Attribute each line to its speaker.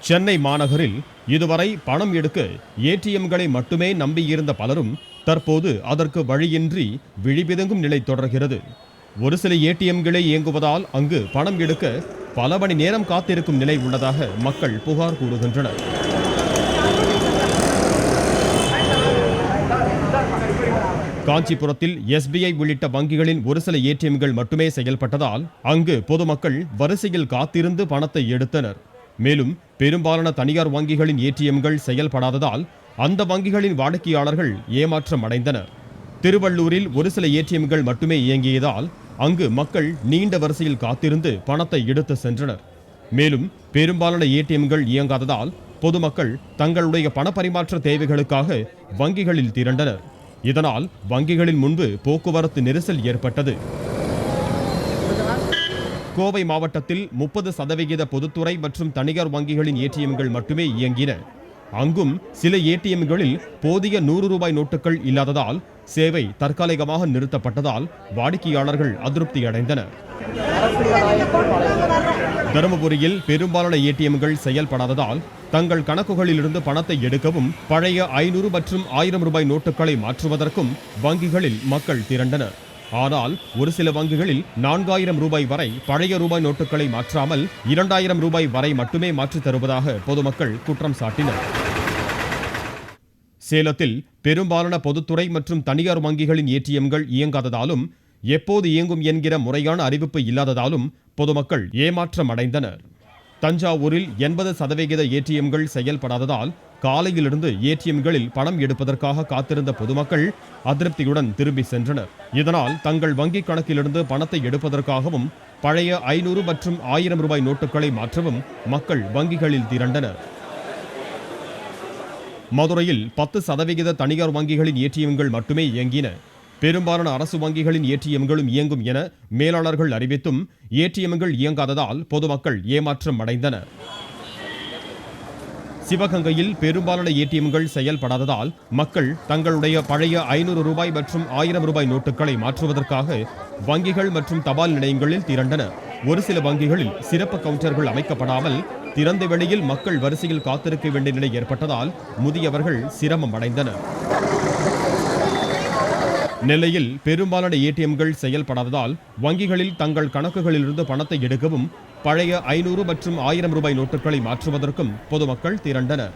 Speaker 1: சென்னை மாநகரில் இதுவரை பணம் எடுக்க ஏடிஎம்களை மட்டுமே நம்பியிருந்த பலரும் தற்போது அதற்கு வழியின்றி விழிபிதுங்கும் நிலை தொடர்கிறது. ஒரு சில ஏடிஎம்களே இயங்குவதால் அங்கு பணம் எடுக்க பல மணி நேரம் காத்திருக்கும் நிலை உள்ளதாக மக்கள் புகார் கூறுகின்றனர். காஞ்சிபுரத்தில் எஸ்பிஐ உள்ளிட்ட வங்கிகளின் ஒரு சில ஏடிஎம்கள் மட்டுமே செயல்பட்டதால் அங்கு பொதுமக்கள் வரிசையில் காத்திருந்து பணத்தை எடுத்தனர். மேலும் பெரும்பாலான தனியார் வங்கிகளின் ஏடிஎம்கள் செயல்படாததால் அந்த வங்கிகளின் வாடிக்கையாளர்கள் ஏமாற்றம் அடைந்தனர். திருவள்ளூரில் ஒரு சில ஏடிஎம்கள் மட்டுமே இயங்கியதால் அங்கு மக்கள் நீண்ட வரிசையில் காத்திருந்து பணத்தை எடுத்து சென்றனர். மேலும் பெரும்பாலான ஏடிஎம்கள் இயங்காததால் பொதுமக்கள் தங்களுடைய பண பரிமாற்ற தேவைகளுக்காக வங்கிகளில் திரண்டனர். இதனால் வங்கிகளின் முன்பு போக்குவரத்து நெரிசல் ஏற்பட்டது. கோவை மாவட்டத்தில் 30% பொதுத்துறை மற்றும் தனியார் வங்கிகளின் ஏடிஎம்கள் மட்டுமே இயங்கின. அங்கும் சில ஏடிஎம்களில் போதிய 100 ரூபாய் நோட்டுகள் இல்லாததால் சேவை தற்காலிகமாக நிறுத்தப்பட்டதால் வாடிக்கையாளர்கள் அதிருப்தி அடைந்தனர். தருமபுரியில் பெரும்பாலான ஏடிஎம்கள் செயல்படாததால் தங்கள் கணக்குகளிலிருந்து பணத்தை எடுக்கவும் பழைய 500 மற்றும் 1000 ரூபாய் நோட்டுகளை மாற்றுவதற்கும் வங்கிகளில் மக்கள் திரண்டனர். ஆனால் ஒரு சில வங்கிகளில் 4000 ரூபாய் வரை பழைய ரூபாய் நோட்டுகளை மாற்றாமல் 2000 ரூபாய் வரை மட்டுமே மாற்றித் தருவதாக பொதுமக்கள் குற்றம் சாட்டினர். சேலத்தில் பெரும்பாலான பொதுத்துறை மற்றும் தனியார் வங்கிகளின் ஏடிஎம்கள் இயங்காததாலும் எப்போது இயங்கும் என்கிற முறையான அறிவிப்பு இல்லாததாலும் பொதுமக்கள் ஏமாற்றம் அடைந்தனர். தஞ்சாவூரில் 80% ஏடிஎம்கள் செயல்படாததால் காலையிலிருந்து ஏடிஎம்களில் பணம் எடுப்பதற்காக காத்திருந்த பொதுமக்கள் அதிருப்தியுடன் திரும்பி சென்றனர். இதனால் தங்கள் வங்கிக் கணக்கிலிருந்து பணத்தை எடுப்பதற்காகவும் பழைய 500 மற்றும் 1000 ரூபாய் நோட்டுகளை மாற்றவும் மக்கள் வங்கிகளில் திரண்டனர். மதுரையில் 10% தனியார் வங்கிகளின் ஏடிஎம்கள் மட்டுமே இயங்கின. பெரும்பாலான அரசு வங்கிகளின் ஏடிஎம்களும் இயங்கும் என மேலாளர்கள் அறிவித்தும் ஏடிஎம்கள் இயங்காததால் பொதுமக்கள் ஏமாற்றம் அடைந்தனர். சிவகங்கையில் பெரும்பாலான ஏடிஎம்கள் செயல்படாததால் மக்கள் தங்களுடைய பழைய 500 ரூபாய் மற்றும் 1000 ரூபாய் நோட்டுகளை மாற்றுவதற்காக வங்கிகள் மற்றும் தபால் நிலையங்களில் திரண்டனர். ஒரு சில வங்கிகளில் சிறப்பு கவுண்டர்கள் அமைக்கப்படாமல் திறந்த வெளியில் மக்கள் வரிசையில் காத்திருக்க வேண்டிய நிலை ஏற்பட்டதால் முதியவர்கள் சிரமம் அடைந்தனர். நெல்லையில் பெரும்பாலான ஏடிஎம்கள் செயல்படாததால் வங்கிகளில் தங்கள் கணக்குகளிலிருந்து பணத்தை எடுக்கவும் பழைய 500 மற்றும் 1000 ரூபாய் நோட்டுகளை மாற்றுவதற்கும் பொதுமக்கள் திரண்டனர்.